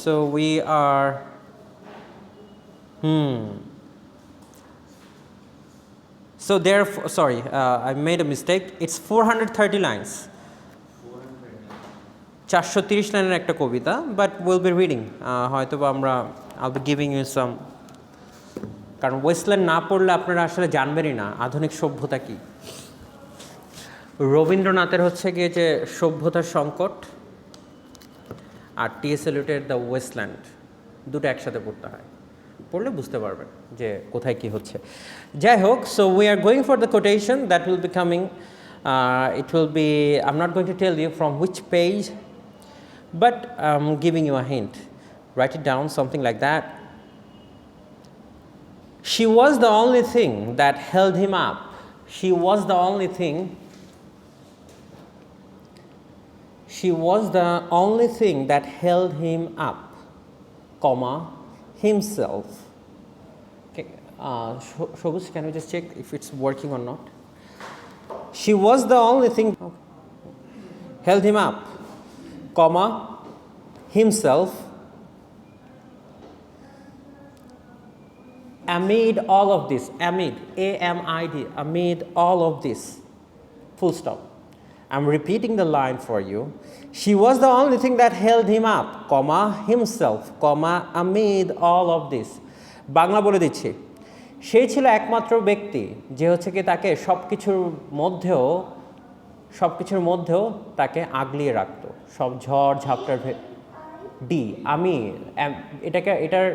So we are so therefore sorry I made a mistake. It's 430 lines. 430 লাইনের একটা কবিতা, but will be reading হয়তো বা আমরা I be giving you some, কারণ ওয়েস্টল্যান্ড না পড়লে আপনারা আসলে জানবেনই না আধুনিক সভ্যতা কী। রবীন্দ্রনাথের হচ্ছে গিয়ে যে সভ্যতার সংকট আর টি.এস. এলিয়টের দ্য ওয়েস্টল্যান্ড, দুটো একসাথে পড়তে হয়, পড়লে বুঝতে পারবেন যে কোথায় কী হচ্ছে। যাই হোক, so we are going for the quotation that will be coming, it will be, I'm not going to tell you from which page, but I'm giving you a hint. Write it down, something like that. She was the only thing that held him up. She was the only thing. She was the only thing that held him up, comma, himself. Okay, Shobus, can you just check if it's working or not? She was the only thing held him up, comma, himself, amid all of this, amid, A-M-I-D, amid all of this, full stop. I'm repeating the line for you. She was the only thing that held him up, comma, himself, comma, amid all of this. Bangla বলে দিচ্ছি, সেই ছিল একমাত্র ব্যক্তি যে হচ্ছে কি তাকে সব কিছুর মধ্যেও তাকে আগলিয়ে রাখতো, সব ঝড় ঝাপটার ডি আমি এটার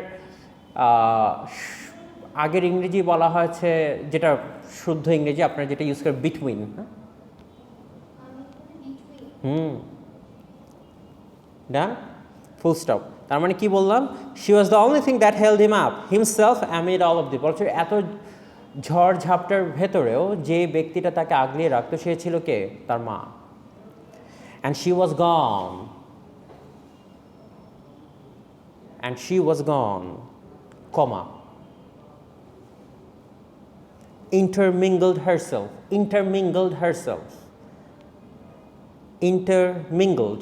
আগের ইংরেজি বলা হয়েছে, যেটা শুদ্ধ ইংরেজি আপনারা যেটা ইউজ করেন, বিটুইন। ডান, ফুল স্টপ। তার মানে কি বললাম? She was the only thing that held him up, himself amid all of the. বলছে এত ঝড় ঝাপটার ভেতরেও যে ব্যক্তিটা তাকে আগলিয়ে রাখতো সে ছিল কে? তার মা। And she was gone, and she was gone, comma, intermingled herself, intermingled,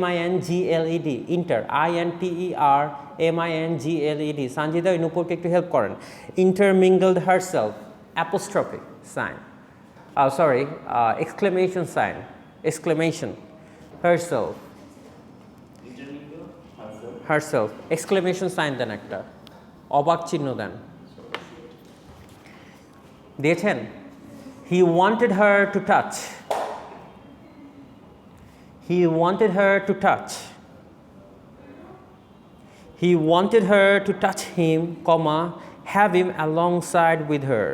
M-I-N-G-L-E-D, inter, I-N-T-E-R-M-I-N-G-L-E-D. Sanjida Nupurke একটু হেল্প করেন। Intermingled herself, apostrophe sign, exclamation sign, exclamation, herself, herself, exclamation sign দেন একটা, অবাক চিহ্ন দেন। দিয়েছেন? He wanted her to touch. He wanted her to touch. He wanted her to touch him, comma, have him alongside with her.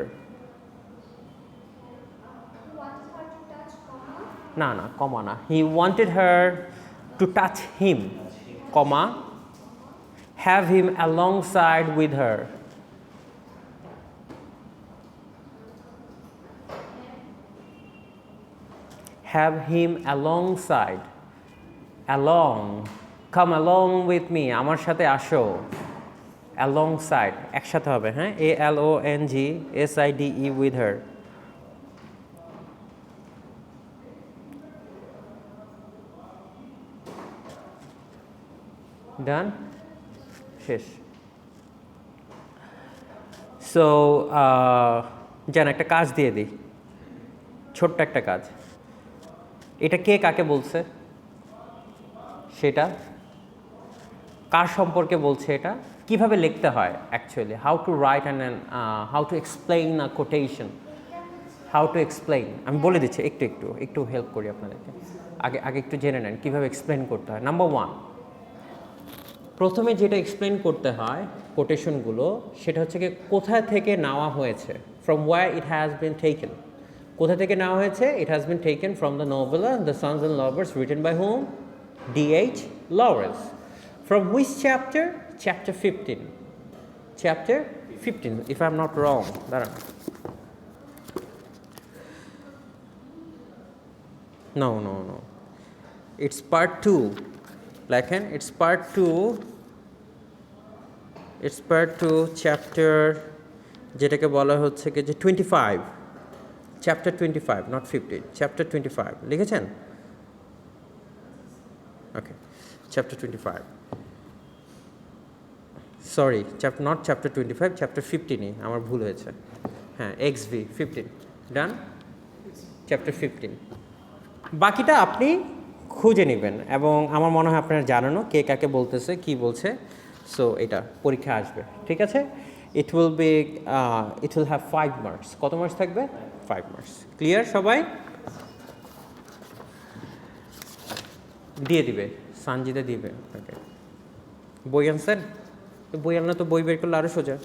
না, comma না. He wanted her to touch him, comma, have him alongside with her. Have him alongside, along, come along with me, আমার সাথে আসো, alongside, একসাথে হবে, হ্যাঁ, A-L-O-N-G-S-I-D-E, with her. Done? শেষ। So যেন একটা কাজ দিয়ে দিই, ছোট্ট একটা কাজ। এটা কে কাকে বলছে, সেটা কার সম্পর্কে বলছে, এটা কিভাবে লিখতে হয়, actually how to right and how to explain a quotation, how to explain. আমি বলে দিচ্ছি, একটু হেল্প করি আপনাদেরকে। আগে একটু জেনে নেন কীভাবে এক্সপ্লেইন করতে হয়। নাম্বার 1, প্রথমে যেটা এক্সপ্লেইন করতে হয় কোটেশনগুলো, সেটা হচ্ছে কি কোথা থেকে নেওয়া হয়েছে, from where it has been taken. কোথা থেকে নেওয়া হয়েছে? It has been taken from the novella the Sons and lovers, written by whom? D.H. Lawrence. From which chapter? Chapter 15. Chapter 15, if I'm not wrong. No. It's part 2. Lecchen, it's part 2. It's part 2, chapter যেটাকে বলা হচ্ছে কি যে 25. Chapter 25, not 15. Chapter 25. লিখেছেন? Okay. Chapter 25. Sorry not chapter 25, chapter 15 আমার ভুল হয়েছে। হ্যাঁ, XV 15 ডান, চ্যাপ্টার 15। বাকিটা আপনি খুঁজে নেবেন এবং আমার মনে হয় আপনার জানানো কে কাকে বলতেছে কি বলছে। সো এটা পরীক্ষা আসবে, ঠিক আছে। It will have 5 marks. কত মার্কস থাকবে? 5 মার্কস। ক্লিয়ার সবাই? দিয়ে দিবে, সানজিদা দিবে আপনাকে। বই আনছেন? বই আনলে তো বই বের করলে আরও সোজা।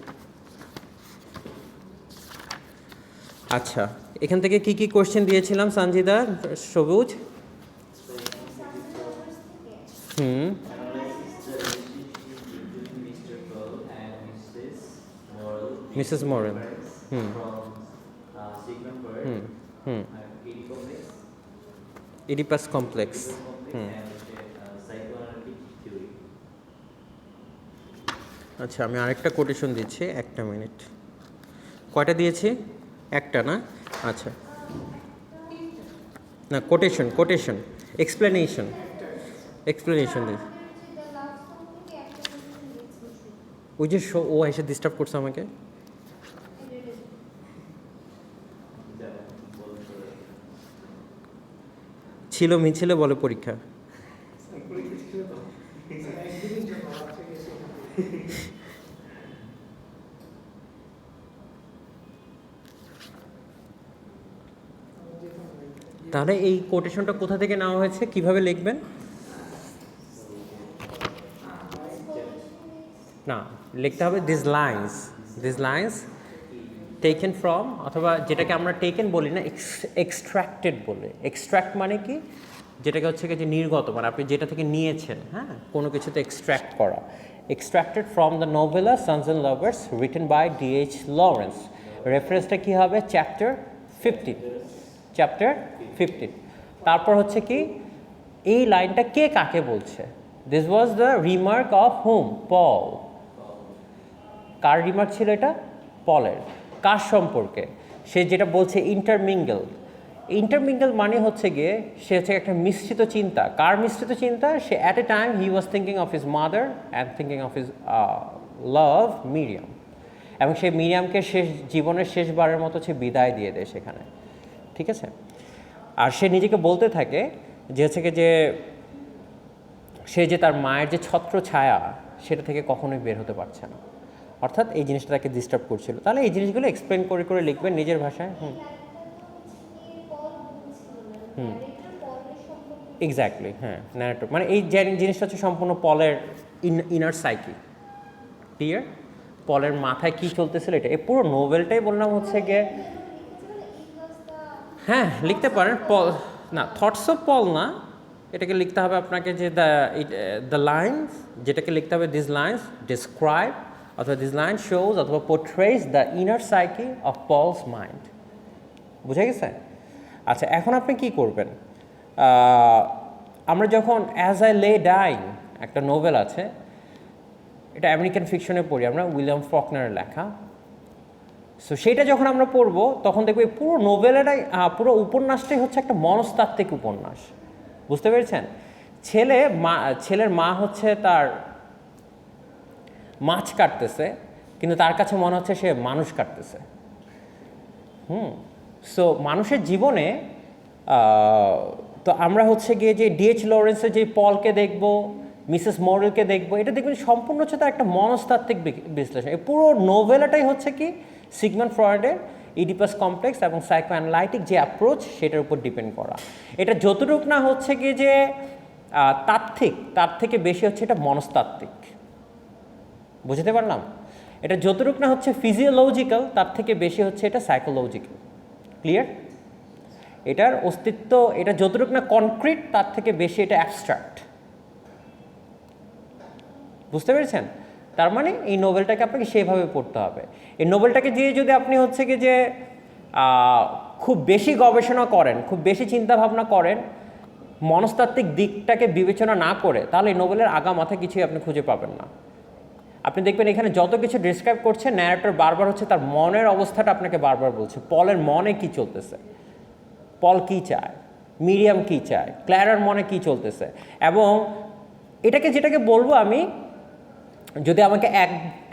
আচ্ছা, এখান থেকে কি কি কোশ্চেন দিয়েছিলাম সানজিদা? সবুজ হুম মিসেস মোরেল হুম হুম হুম ইডিপাস কমপ্লেক্স হুম। আচ্ছা, আমি আরেকটা কোটেশন দিচ্ছি, একটা মিনিট। কয়টা দিয়েছি? একটা না? আচ্ছা, না কোটেশন এক্সপ্লেনেশন দিই। ওই যে ও এসে ডিস্টার্ব করছে আমাকে। ছিল মিছিল বলে পরীক্ষা। তাহলে এই কোটেশনটা কোথা থেকে নেওয়া হয়েছে, কিভাবে লিখবেন? না, লিখতে হবে দিস লাইন্স টেকেন ফ্রম, অথবা যেটাকে আমরা টেকেন বলি না, এক্সট্র্যাক্টেড বলে। এক্সট্র্যাক্ট মানে কি? যেটাকে হচ্ছে কি যে নির্গত, মানে আপনি যেটা থেকে নিয়েছেন, হ্যাঁ, কোনো কিছুতে এক্সট্র্যাক্ট করা। Extracted from the novella sons and lovers written by D.H. Lawrence. রেফারেন্সটা কী হবে? চ্যাপ্টার 15। তারপর হচ্ছে কি, এই লাইনটা কে কাকে বলছে? This was the remark of hmm? Paul. Car remark ছিল এটা? পলের। কার সম্পর্কে? সে যেটা বলছে ইন্টারমিঙ্গল মানে হচ্ছে গিয়ে সে হচ্ছে একটা মিশ্রিত চিন্তা। কার মিশ্রিত চিন্তা? সে at a time he was thinking of his mother and thinking of his love Miriam, এবং সে মিরিয়ামকে জীবনের শেষবারের মতো সে বিদায় দিয়ে দেয় সেখানে, ঠিক আছে। আর সে নিজেকে বলতে থাকে যে হচ্ছে কি যে সে যে তার মায়ের যে ছত্র ছায়া সেটা থেকে কখনোই বের হতে পারছে না, অর্থাৎ এই জিনিসটা তাকে ডিস্টার্ব করছিল। তাহলে এই জিনিসগুলো এক্সপ্লেন করে করে লিখবেন নিজের ভাষায়। এক্স্যাক্টলি, হ্যাঁ, ন্যারেটর মানে এই জিনিসটা হচ্ছে সম্পূর্ণ পলের ইনার সাইকি। ক্লিয়ার? পলের মাথায় কী চলতেছিল এটা, এই পুরো নোভেলটাই বললাম হচ্ছে গিয়ে। হ্যাঁ, লিখতে পারেন পল, না থটস অফ পল না, এটাকে লিখতে হবে আপনাকে যে দ্য লাইন্স, যেটাকে লিখতে হবে দিস লাইন্স ডিসক্রাইব, অথবা দিস লাইন শোজ অথবা পোর্ট্রেস the inner psyche of Paul's mind. বুঝা গেছে? আচ্ছা, এখন আপনি কি করবেন? আমরা যখন অ্যাজ আই লে ডাইং একটা নোভেল আছে, এটা আমেরিকান ফিকশনে পড়ি আমরা, উইলিয়াম ফকনারের লেখা। সো সেইটা যখন আমরা পড়বো তখন দেখবো পুরো নোভেলটাই, পুরো উপন্যাসটাই হচ্ছে একটা মনস্তাত্ত্বিক উপন্যাস। বুঝতে পেরেছেন? ছেলের মা হচ্ছে তার মাছ কাটতেছে, কিন্তু তার কাছে মনে হচ্ছে সে মানুষ কাটতেছে। সো মানুষের জীবনে তো আমরা হচ্ছে গিয়ে যে D.H. লরেন্সের যে পলকে দেখব, মিসেস মোরেলকে দেখব, এটা দেখবেন সম্পূর্ণ হচ্ছে তার একটা মনস্তাত্ত্বিক বিশ্লেষণ। এই পুরো নোভেলাটাই হচ্ছে কি সিগমন্ড ফ্রয়েডের ইডিপাস কমপ্লেক্স এবং সাইকো অ্যানালাইটিক যে অ্যাপ্রোচ সেটার উপর ডিপেন্ড করা। এটা যতটুক না হচ্ছে কি যে তাত্ত্বিক, তার থেকে বেশি হচ্ছে এটা মনস্তাত্ত্বিক। বুঝতে পারলাম? এটা যতটুক না হচ্ছে ফিজিওলজিক্যাল, তার থেকে বেশি হচ্ছে এটা সাইকোলজিক্যাল। ক্লিয়ার? এটার অস্তিত্ব, এটা যতটুক না কনক্রিট, তার থেকে বেশি এটা অ্যাবস্ট্রাক্ট। বুঝতে পেরেছেন? তার মানে এই নোভেলটাকে আপনাকে সেভাবে পড়তে হবে। এই নোভেলটাকে দিয়ে যদি আপনি হচ্ছে কি যে খুব বেশি গবেষণা করেন, খুব বেশি চিন্তাভাবনা করেন, মনস্তাত্ত্বিক দিকটাকে বিবেচনা না করে, তাহলে এই নোভেলের আগা মাথায় কিছুই আপনি খুঁজে পাবেন না। আপনি দেখবেন এখানে যত কিছু ডিসক্রাইব করছে, ন্যারেটর বারবার হচ্ছে তার মনের অবস্থাটা আপনাকে বারবার বলছে, পলের মনে কি চলতেছে, পল কী চায়, মিরিয়াম কী চায়, ক্ল্যারার মনে কী চলতেছে। এবং যেটাকে বলবো আমি যদি আমাকে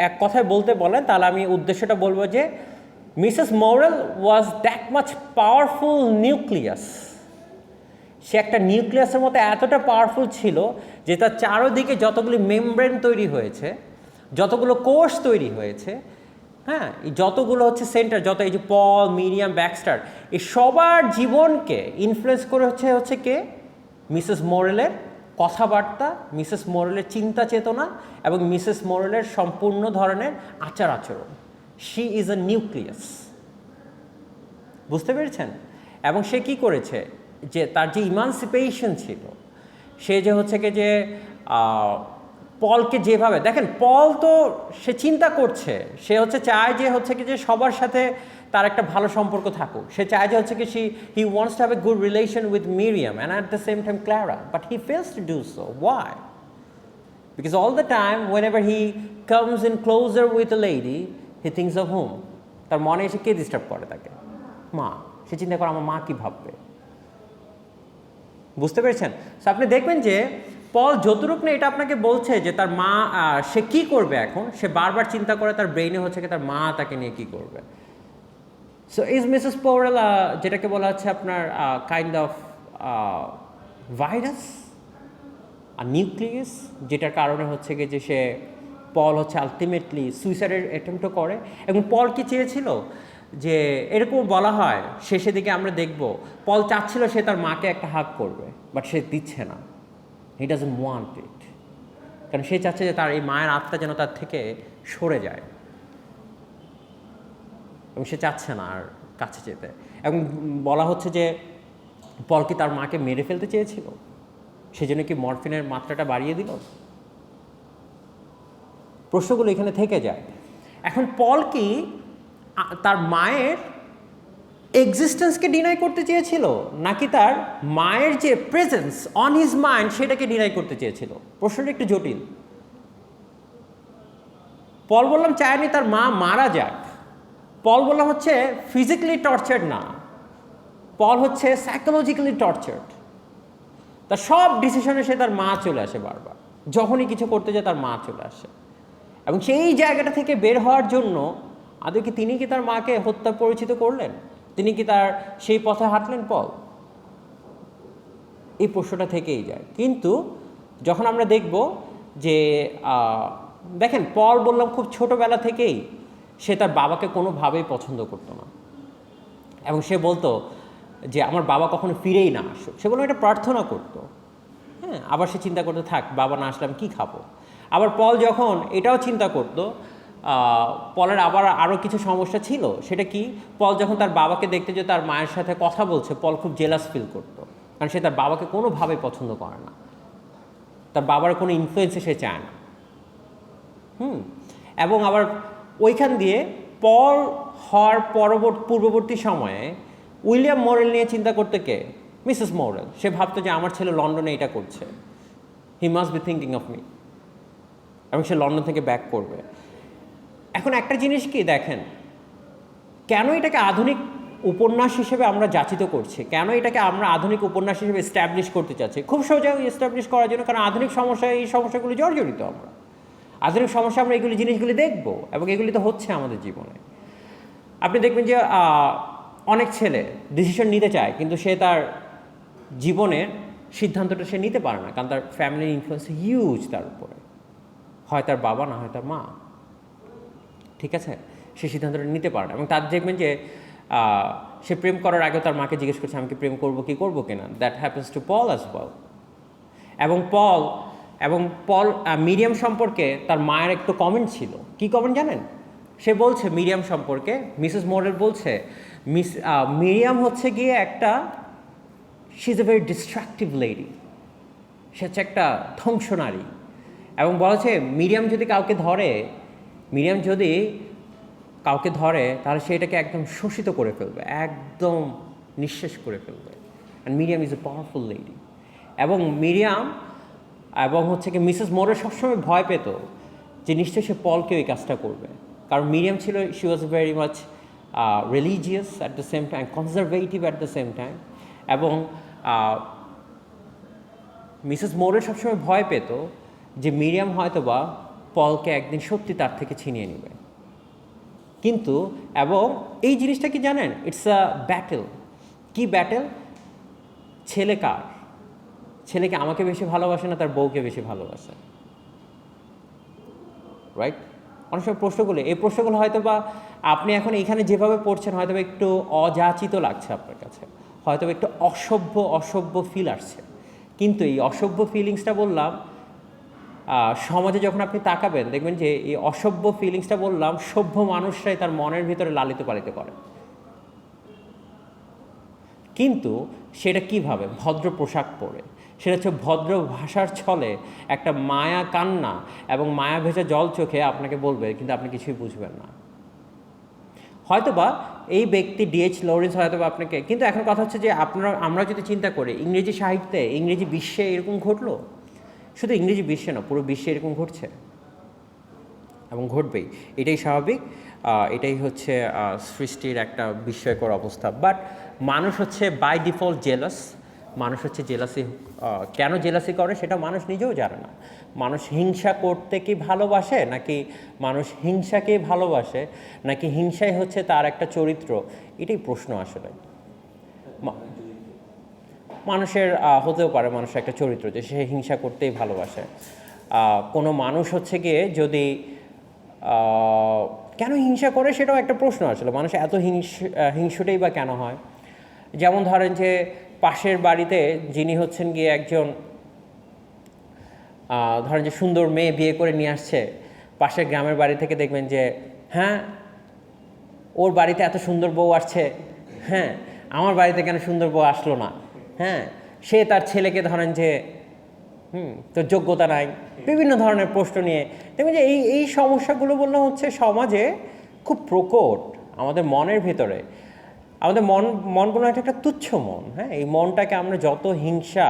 এক কথায় বলতে বলেন তাহলে আমি উদ্দেশ্যটা বলবো যে Mrs Morel was that much powerful nucleus. সে একটা নিউক্লিয়াসের মতো এতটা পাওয়ারফুল ছিল যে তার চারোদিকে যতগুলি মেমব্রেন তৈরি হয়েছে, যতগুলো কোষ তৈরি হয়েছে, হ্যাঁ, যতগুলো হচ্ছে সেন্টার, যত এই যে পল, মিরিয়াম, ব্যাক্সটার, এই সবার জীবনকে ইনফ্লুয়েন্স করে হচ্ছে কে? মিসেস মোরেলের কথাবার্তা, মিসেস মোরেলের চিন্তা চেতনা এবং মিসেস মোরেলের সম্পূর্ণ ধরনের আচার আচরণ। শি ইজ এ নিউক্লিয়াস, বুঝতে পেরেছেন? এবং সে কি করেছে, যে তার যে ইমানসিপেশন ছিল, সে যে হচ্ছে কি যে পলকে যেভাবে দেখেন, পল তো সে চিন্তা করছে, সে হচ্ছে চায় যে হচ্ছে কি যে সবার সাথে তার একটা ভালো সম্পর্ক থাকুক, সে চায় যে হচ্ছে কি he wants to have a good relation with Miriam and at the same time Clara, but he fails to do so. Why? Because all the time whenever he comes in closer with a lady, he thinks of whom? তার মনে এসে কে disturb করে তাকে? মা। সে চিন্তা করে আমার মা কি ভাববে। বুঝতে পেরেছেন? সো আপনি দেখবেন যে পল যতটুকু না এটা আপনাকে বলছে যে তার মা সে কি করবে, এখন সে বারবার চিন্তা করে তার ব্রেইনে হচ্ছে কি তার মা তাকে নিয়ে কি করবে। সো ইজ মিসেস পোরেল যেটাকে বলা হচ্ছে আপনার কাইন্ড অফ ভাইরাস আর নিউক্লিয়াস, যেটার কারণে হচ্ছে কি যে সে পল হচ্ছে আলটিমেটলি সুইসাইডের অ্যাটেম্পটও করে। এবং পল কি চেয়েছিল যে এরকম বলা হয় শেষের দিকে আমরা দেখব পল চাচ্ছিল সে তার মাকে একটা হাগ করবে, বাট সে দিচ্ছে না। হি ডাজন্ট ওয়ান্ট ইট, কারণ সে চাচ্ছে যে তার এই মায়ের আত্মা যেন তার থেকে সরে যায়, এবং সে চাচ্ছে না আর কাছে যেতে। এবং বলা হচ্ছে যে পল কি তার মাকে মেরে ফেলতে চেয়েছিল, সেজন্য কি মরফিনের মাত্রাটা বাড়িয়ে দিল? প্রশ্নগুলো এখানে থেকে যায়। এখন পল কি তার মায়ের এক্সিস্টেন্সকে ডিনাই করতে চেয়েছিল, নাকি তার মায়ের যে প্রেজেন্স অন হিজ মাইন্ড সেটাকে ডিনাই করতে চেয়েছিল? প্রশ্নটা একটু জটিল। পল বললাম চায়নি তার মা মারা যাক। পল বললাম হচ্ছে ফিজিক্যালি টর্চার্ড না, পল হচ্ছে সাইকোলজিক্যালি টর্চার্ড। তার সব ডিসিশনে সে তার মা চলে আসে, বারবার যখনই কিছু করতে যায় তার মা চলে আসে। এবং সেই জায়গাটা থেকে বের হওয়ার জন্য আদৌ কি তিনি কি তার মাকে হত্যা পরিচিত করলেন? তিনি কি তার সেই পথে হাঁটলেন পল? এই প্রশ্নটা থেকেই যায়। কিন্তু যখন আমরা দেখব যে দেখেন, পল বললাম খুব ছোটোবেলা থেকেই সে তার বাবাকে কোনোভাবেই পছন্দ করতো না, এবং সে বলতো যে আমার বাবা কখনো ফিরেই না আসুক। সে বললো এটা প্রার্থনা করতো। হ্যাঁ, আবার সে চিন্তা করতে থাক বাবা না আসলে আমি কী খাবো। আবার পল যখন এটাও চিন্তা করতো, পলের আবার আরও কিছু সমস্যা ছিল। সেটা কি, পল যখন তার বাবাকে দেখতে যে তার মায়ের সাথে কথা বলছে, পল খুব জেলাস ফিল করতো, কারণ সে তার বাবাকে কোনোভাবে পছন্দ করে না, তার বাবার কোনো ইনফ্লুয়েন্সে সে চায় না। এবং আবার ওইখান দিয়ে পল হওয়ার পূর্ববর্তী সময়ে উইলিয়াম মোরেল নিয়ে চিন্তা করতে কে? Mrs moral. সে ভাবতো যে আমার ছেলে লন্ডনে এটা করছে, he must be thinking of me, এবং সে লন্ডন থেকে ব্যাক করবে। এখন একটা জিনিস কি দেখেন, কেন এটাকে আধুনিক উপন্যাস হিসেবে আমরা যাচিত করছি, কেন এটাকে আমরা আধুনিক উপন্যাস হিসেবে এস্টাবলিশ করতে চাচ্ছি? খুব সহজে এস্টাবলিশ করার জন্য, কারণ আধুনিক সমস্যা, এই সমস্যাগুলি জর্জরিত। আমরা আধুনিক সমস্যা আমরা এগুলি জিনিসগুলি দেখব, এবং এগুলি তো হচ্ছে আমাদের জীবনে। আপনি দেখবেন যে অনেক ছেলে ডিসিশন নিতে চায়, কিন্তু সে তার জীবনের সিদ্ধান্তটা সে নিতে পারে না, কারণ তার ফ্যামিলির ইনফ্লুয়েন্স হিউজ তার উপরে, হয় তার বাবা না হয় তার মা। ঠিক আছে, সে সিদ্ধান্তটা নিতে পারে না। এবং তার দেখবেন যে সে প্রেম করার আগেও তার মাকে জিজ্ঞেস করছে আমি কি প্রেম করবো কি করবো কিনা। That happens to Paul as well. এবং পল মিরিয়াম সম্পর্কে তার মায়ের একটু কমেন্ট ছিল। কি কমেন্ট জানেন? সে বলছে মিরিয়াম সম্পর্কে, মিসেস মোরেল বলছে মিরিয়াম হচ্ছে গিয়ে একটা, she is a very destructive lady, সে হচ্ছে একটা ধ্বংস নারী। এবং বলেছে মিরিয়াম যদি কাউকে ধরে তাহলে সে এটাকে একদম শোষিত করে ফেলবে, একদম নিঃশেষ করে ফেলবে। And Miriam is a powerful lady. এবং মিরিয়াম এবং হচ্ছে কি মিসেস মোরেল সবসময় ভয় পেত যে নিশ্চয়ই সে পলকে ওই কাজটা করবে, কারণ মিরিয়াম ছিল, she was very much religious at the same time, conservative at the same time. এবং মিসেস মোরেল সবসময় ভয় পেত যে মিরিয়াম হয়তো বা পলকে একদিন সত্যি তার থেকে ছিনিয়ে নেবে। কিন্তু এবং এই জিনিসটা কি জানেন, ইটস আ ব্যাটেল। কি ব্যাটেল? ছেলে কার? ছেলেকে আমাকে বেশি ভালোবাসে না তার বউকে বেশি ভালোবাসে, রাইট? অনেক সময় প্রশ্নগুলো, এই প্রশ্নগুলো হয়তো বা আপনি এখন এইখানে যেভাবে পড়ছেন হয়তো বা একটু অযাচিত লাগছে আপনার কাছে, হয়তো একটু অসভ্য ফিল আসছে। কিন্তু এই অসভ্য ফিলিংসটা বললাম, সমাজে যখন আপনি তাকাবেন দেখবেন যে এই অসভ্য ফিলিংসটা বললাম সভ্য মানুষরাই তার মনের ভিতরে লালিত পালিত করে। কিন্তু সেটা কিভাবে? ভদ্র পোশাক পরে, সেটা হচ্ছে ভদ্র ভাষার ছলে একটা মায়া কান্না এবং মায়া ভেজা জল চোখে আপনাকে বলবে, কিন্তু আপনি কিছুই বুঝবেন না। হয়তোবা এই ব্যক্তি ডিএইচ লরেন্স হয়তোবা আপনাকে, কিন্তু এখন কথা হচ্ছে যে আমরা যদি চিন্তা করি ইংরেজি সাহিত্যে, ইংরেজি বিশ্বে এরকম ঘটলো, শুধু ইংরেজি বিশ্বে না পুরো বিশ্বে এরকম ঘটছে এবং ঘটবেই, এটাই স্বাভাবিক। এটাই হচ্ছে সৃষ্টির একটা বিস্ময়কর অবস্থা। বাট মানুষ হচ্ছে বাই ডিফল্ট জেলাস। মানুষ হচ্ছে জেলাসি, কেন জেলাসি করে সেটা মানুষ নিজেও জানে না। মানুষ হিংসা করতে কি ভালোবাসে, নাকি মানুষ হিংসাকে ভালোবাসে, নাকি হিংসাই হচ্ছে তার একটা চরিত্র, এটাই প্রশ্ন আসলে। মানুষের হতেও পারে মানুষের একটা চরিত্র যে সে হিংসা করতেই ভালোবাসে। কোনো মানুষ হচ্ছে গিয়ে যদি কেন হিংসা করে সেটাও একটা প্রশ্ন আসলে। মানুষ এত হিংসুটেই বা কেন হয়? যেমন ধরেন যে পাশের বাড়িতে যিনি হচ্ছেন গিয়ে একজন ধরেন যে সুন্দর মেয়ে বিয়ে করে নিয়ে আসছে, পাশের গ্রামের বাড়ি থেকে দেখবেন যে হ্যাঁ ওর বাড়িতে এত সুন্দর বউ আসছে, হ্যাঁ আমার বাড়িতে কেন সুন্দর বউ আসলো না, হ্যাঁ সে তার ছেলেকে ধরেন যে তোর যোগ্যতা নাই, বিভিন্ন ধরনের প্রশ্ন নিয়ে দেখবেন যে এই সমস্যাগুলো বললাম হচ্ছে সমাজে খুব প্রকট আমাদের মনের ভিতরে। আমাদের মনগুলো একটা তুচ্ছ মন, হ্যাঁ এই মনটাকে আমরা যত হিংসা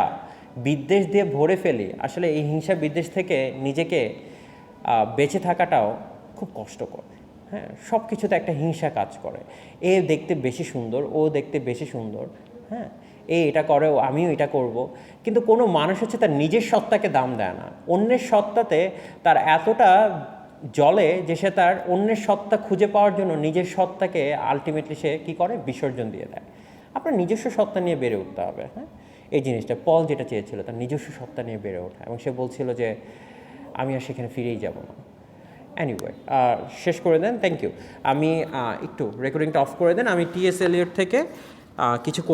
বিদ্বেষ দিয়ে ভরে ফেলি, আসলে এই হিংসা বিদ্বেষ থেকে নিজেকে বেঁচে থাকাটাও খুব কষ্টকর। হ্যাঁ সব কিছুতে একটা হিংসা কাজ করে, এ দেখতে বেশি সুন্দর, ও দেখতে বেশি সুন্দর, হ্যাঁ এটা করে, আমিও এটা করব। কিন্তু কোনো মানুষ হচ্ছে তার নিজের সত্তাকে দাম দেয় না। অন্যের সত্তাতে তার এতটা জলে যে সে তার অন্যের সত্তা খুঁজে পাওয়ার জন্য নিজের সত্তাকে আলটিমেটলি সে কী করে, বিসর্জন দিয়ে দেয়। আপনার নিজস্ব সত্তা নিয়ে বেড়ে উঠতে হবে। হ্যাঁ এই জিনিসটা পল যেটা চেয়েছিল তার নিজস্ব সত্তা নিয়ে বেড়ে ওঠা, এবং সে বলছিল যে আমি আর সেখানে ফিরেই যাব না। এনিওয়ে শেষ করে দেন, থ্যাংক ইউ। আমি একটু রেকর্ডিংটা অফ করে দেন, আমি টিএস এলিয়ট থেকে কিছু